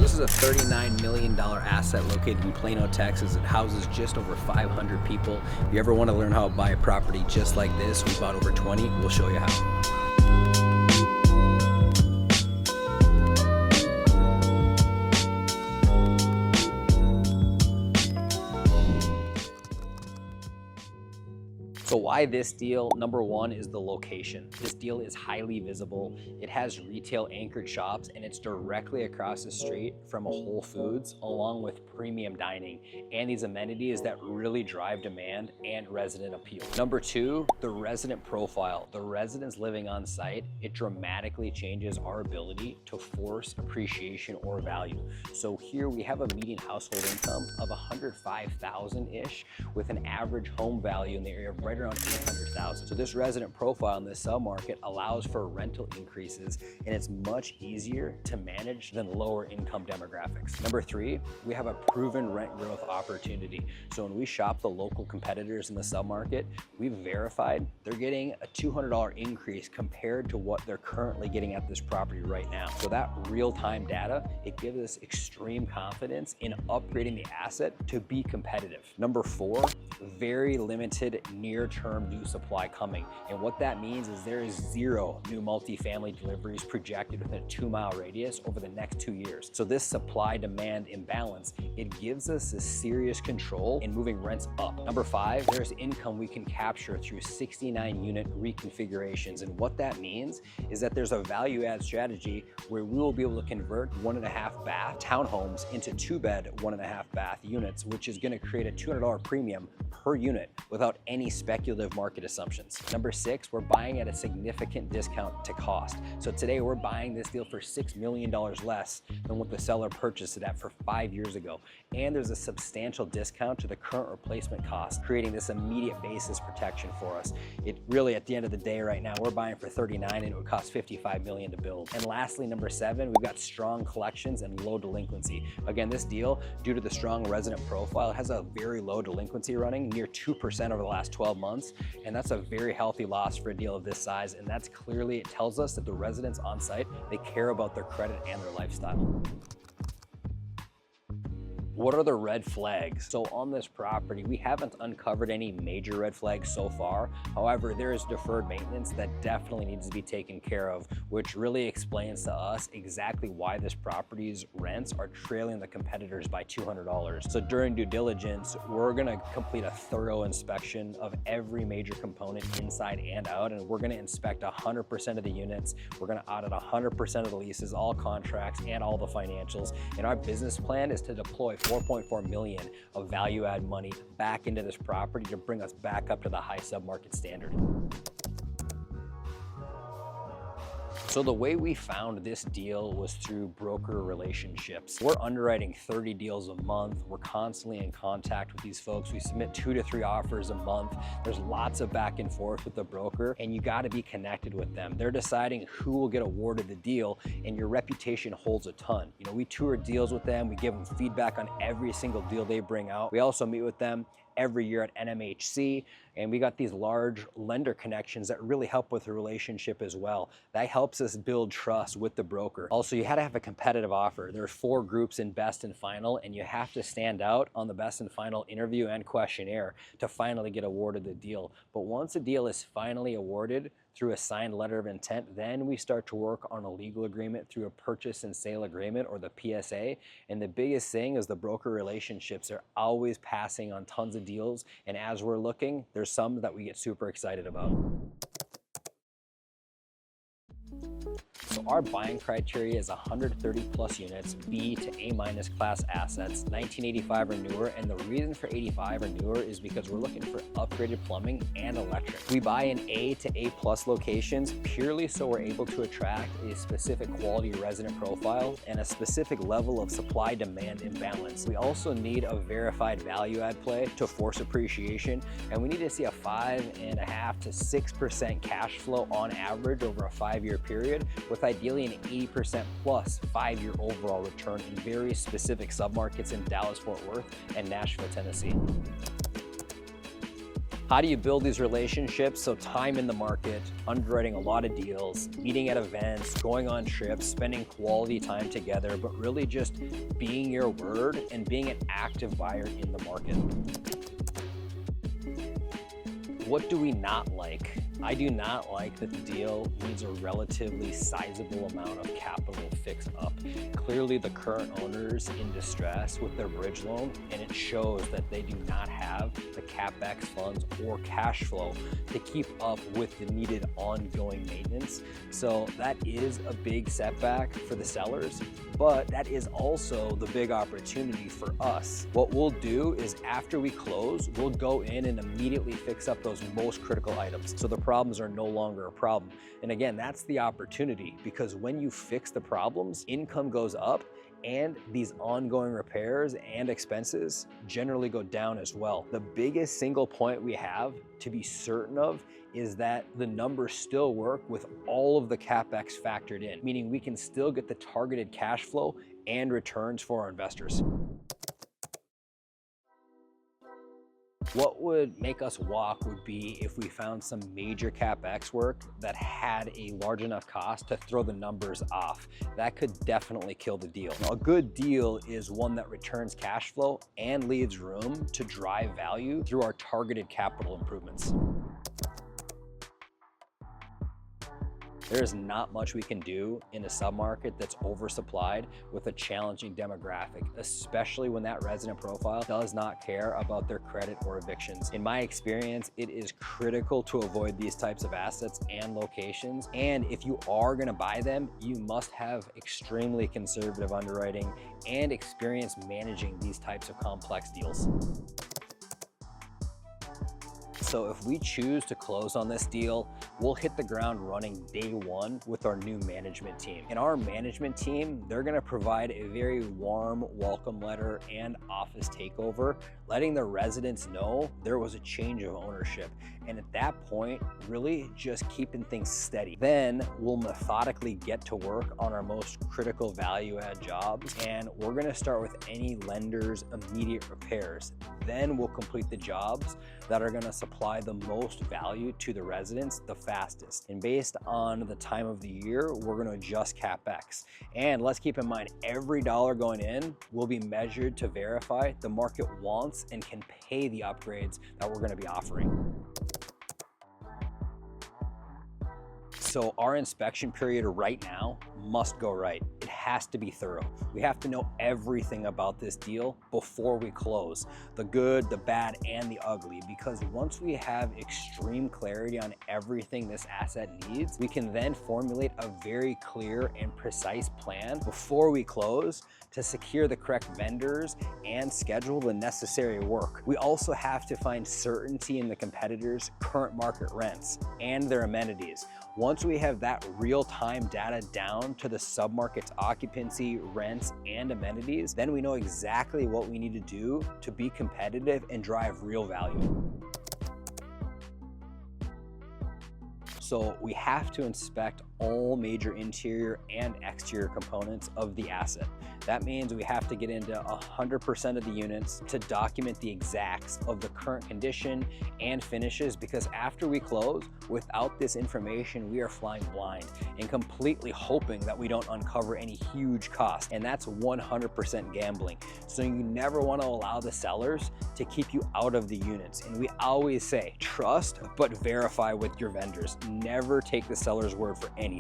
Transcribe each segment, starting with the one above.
This is a $39 million asset located in Plano, Texas. It houses just over 500 people. If you ever want to learn how to buy a property just like this, we bought over 20. We'll show you how. So why this deal? Number one is the location. This deal is highly visible. It has retail anchored shops and it's directly across the street from a Whole Foods along with premium dining and these amenities that really drive demand and resident appeal. Number two, the resident profile. The residents living on site, it dramatically changes our ability to force appreciation or value. So here we have a median household income of $105,000-ish with an average home value in the area of right around $800,000. So this resident profile in this submarket allows for rental increases and it's much easier to manage than lower income demographics. Number three, we have a proven rent growth opportunity. So when we shop the local competitors in the submarket, we've verified they're getting a $200 increase compared to what they're currently getting at this property right now. So that real-time data, it gives us extreme confidence in upgrading the asset to be competitive. Number four, very limited near-term new supply coming. And what that means is there is zero new multifamily deliveries projected within a 2-mile radius over the next 2 years. So this supply-demand imbalance, it gives us a serious control in moving rents up. Number five, there's income we can capture through 69 unit reconfigurations. And what that means is that there's a value add strategy where we will be able to convert 1.5 bath townhomes into 2-bed, 1.5 bath units, which is gonna create a $200 premium per unit without any speculative market assumptions. Number six, we're buying at a significant discount to cost. So today we're buying this deal for $6 million less than what the seller purchased it at for 5 years ago. And there's a substantial discount to the current replacement cost, creating this immediate basis protection for us. It really, at the end of the day right now, we're buying for 39 and it would cost $55 million to build. And lastly, number seven, we've got strong collections and low delinquency. Again, this deal, due to the strong resident profile, has a very low delinquency running, near 2% over the last 12 months. And that's a very healthy loss for a deal of this size. And that's clearly, it tells us that the residents on site, they care about their credit and their lifestyle. What are the red flags? So on this property, we haven't uncovered any major red flags so far. However, there is deferred maintenance that definitely needs to be taken care of, which really explains to us exactly why this property's rents are trailing the competitors by $200. So during due diligence, we're gonna complete a thorough inspection of every major component inside and out, and we're gonna inspect 100% of the units. We're gonna audit 100% of the leases, all contracts, and all the financials. And our business plan is to deploy $4.4 million of value add money back into this property to bring us back up to the high submarket standard. So the way we found this deal was through broker relationships. We're underwriting 30 deals a month. We're constantly in contact with these folks. We submit 2 to 3 offers a month. There's lots of back and forth with the broker, and you gotta be connected with them. They're deciding who will get awarded the deal, and your reputation holds a ton. You know, we tour deals with them. We give them feedback on every single deal they bring out. We also meet with them every year at NMHC, and we got these large lender connections that really help with the relationship as well. That helps us build trust with the broker. Also, you had to have a competitive offer. There's 4 groups in best and final, and you have to stand out on the best and final interview and questionnaire to finally get awarded the deal. But once a deal is finally awarded through a signed letter of intent, then we start to work on a legal agreement through a purchase and sale agreement, or the PSA. And the biggest thing is the broker relationships. They're always passing on tons of deals, and as we're looking, there's some that we get super excited about. So our buying criteria is 130 plus units, B to A minus class assets, 1985 or newer. And the reason for 85 or newer is because we're looking for upgraded plumbing and electric. We buy in A to A plus locations purely so we're able to attract a specific quality resident profile and a specific level of supply demand imbalance. We also need a verified value add play to force appreciation. And we need to see a 5.5 to 6% cash flow on average over a 5-year period, with ideally an 80% plus 5-year overall return in very specific submarkets in Dallas, Fort Worth, and Nashville, Tennessee. How do you build these relationships? So time in the market, underwriting a lot of deals, meeting at events, going on trips, spending quality time together, but really just being your word and being an active buyer in the market. What do we not like? I do not like that the deal needs a relatively sizable amount of capital fixed up. Clearly the current owner's in distress with their bridge loan, and it shows that they do not have the CapEx funds or cash flow to keep up with the needed ongoing maintenance. So that is a big setback for the sellers, but that is also the big opportunity for us. What we'll do is after we close, we'll go in and immediately fix up those most critical items. So the problems are no longer a problem. And again, that's the opportunity, because when you fix the problems, income goes up and these ongoing repairs and expenses generally go down as well. The biggest single point we have to be certain of is that the numbers still work with all of the CapEx factored in, meaning we can still get the targeted cash flow and returns for our investors. What would make us walk would be if we found some major CapEx work that had a large enough cost to throw the numbers off. That could definitely kill the deal. Now, a good deal is one that returns cash flow and leaves room to drive value through our targeted capital improvements. There's not much we can do in a submarket that's oversupplied with a challenging demographic, especially when that resident profile does not care about their credit or evictions. In my experience, it is critical to avoid these types of assets and locations. And if you are gonna buy them, you must have extremely conservative underwriting and experience managing these types of complex deals. So if we choose to close on this deal, we'll hit the ground running day one with our new management team. And our management team, they're gonna provide a very warm welcome letter and office takeover, letting the residents know there was a change of ownership. And at that point, really just keeping things steady. Then we'll methodically get to work on our most critical value add jobs. And we're gonna start with any lender's immediate repairs. Then we'll complete the jobs that are gonna supply the most value to the residents the fastest. And based on the time of the year, we're gonna adjust CapEx. And let's keep in mind, every dollar going in will be measured to verify the market wants and can pay the upgrades that we're gonna be offering. So our inspection period right now must go right. It has to be thorough. We have to know everything about this deal before we close, the good, the bad, and the ugly, because once we have extreme clarity on everything this asset needs, we can then formulate a very clear and precise plan before we close to secure the correct vendors and schedule the necessary work. We also have to find certainty in the competitors' current market rents and their amenities. Once we have that real-time data down to the submarket's occupancy, rents, and amenities, then we know exactly what we need to do to be competitive and drive real value. So we have to inspect all major interior and exterior components of the asset. That means we have to get into 100% of the units to document the exacts of the current condition and finishes, because after we close, without this information, we are flying blind and completely hoping that we don't uncover any huge cost. And that's 100% gambling. So you never want to allow the sellers to keep you out of the units. And we always say, trust, but verify with your vendors. Never take the seller's word for anything.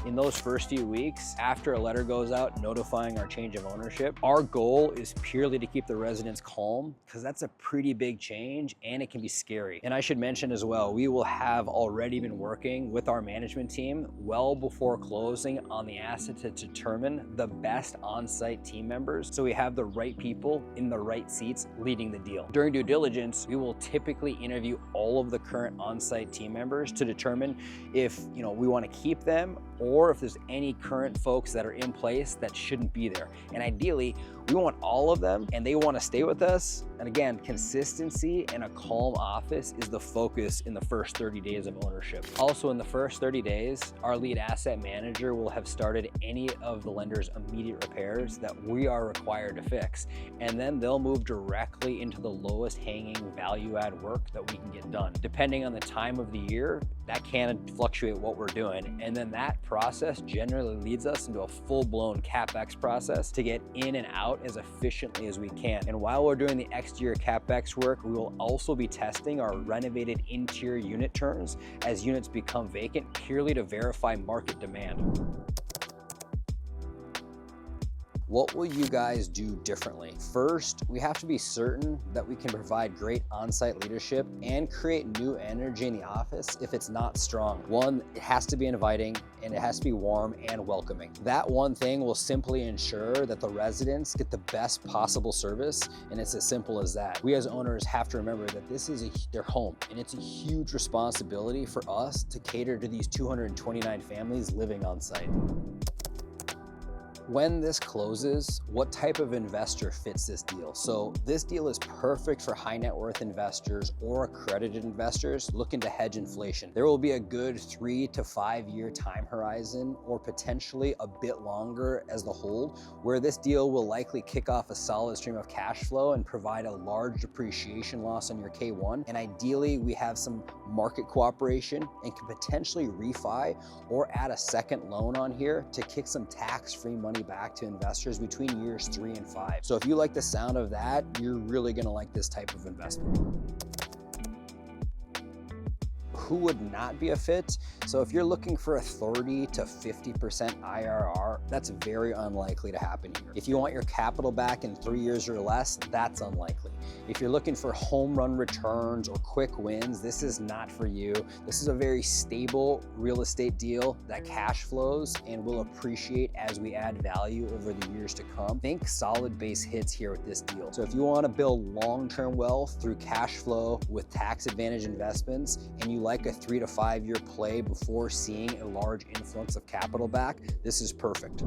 In those first few weeks, after a letter goes out notifying our change of ownership, our goal is purely to keep the residents calm, because that's a pretty big change and it can be scary. And I should mention as well, we will have already been working with our management team well before closing on the asset to determine the best on-site team members, so we have the right people in the right seats leading the deal. During due diligence, we will typically interview all of the current on-site team members to determine if we want to keep them or if there's any current folks that are in place that shouldn't be there. And ideally, we want all of them and they want to stay with us. And again, consistency and a calm office is the focus in the first 30 days of ownership. Also, in the first 30 days, our lead asset manager will have started any of the lender's immediate repairs that we are required to fix. And then they'll move directly into the lowest hanging value add work that we can get done. Depending on the time of the year, that can fluctuate what we're doing. And then that process generally leads us into a full-blown CapEx process to get in and out as efficiently as we can. And while we're doing the exterior CapEx work, we will also be testing our renovated interior unit turns as units become vacant, purely to verify market demand. What will you guys do differently? First, we have to be certain that we can provide great on-site leadership and create new energy in the office if it's not strong. One, it has to be inviting and it has to be warm and welcoming. That one thing will simply ensure that the residents get the best possible service, and it's as simple as that. We as owners have to remember that this is their home, and it's a huge responsibility for us to cater to these 229 families living on site. When this closes, what type of investor fits this deal? So this deal is perfect for high net worth investors or accredited investors looking to hedge inflation. There will be a good 3 to 5 year time horizon, or potentially a bit longer as the hold, where this deal will likely kick off a solid stream of cash flow and provide a large depreciation loss on your K1. And ideally, we have some market cooperation and can potentially refi or add a second loan on here to kick some tax-free money back to investors between years 3 and 5. So if you like the sound of that, you're really gonna like this type of investment. Who would not be a fit? So if you're looking for a 30 to 50% IRR, that's very unlikely to happen here. If you want your capital back in 3 years or less, that's unlikely. If you're looking for home run returns or quick wins, this is not for you. This is a very stable real estate deal that cash flows and will appreciate as we add value over the years to come. Think solid base hits here with this deal. So if you want to build long-term wealth through cash flow with tax advantage investments, and you like a 3 to 5 year play before seeing a large influx of capital back, this is perfect.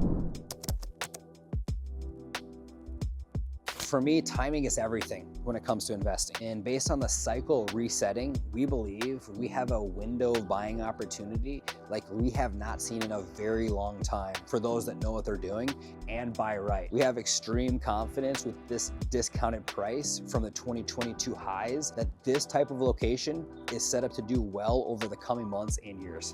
For me, timing is everything when it comes to investing. And based on the cycle resetting, we believe we have a window of buying opportunity like we have not seen in a very long time for those that know what they're doing and buy right. We have extreme confidence with this discounted price from the 2022 highs that this type of location is set up to do well over the coming months and years.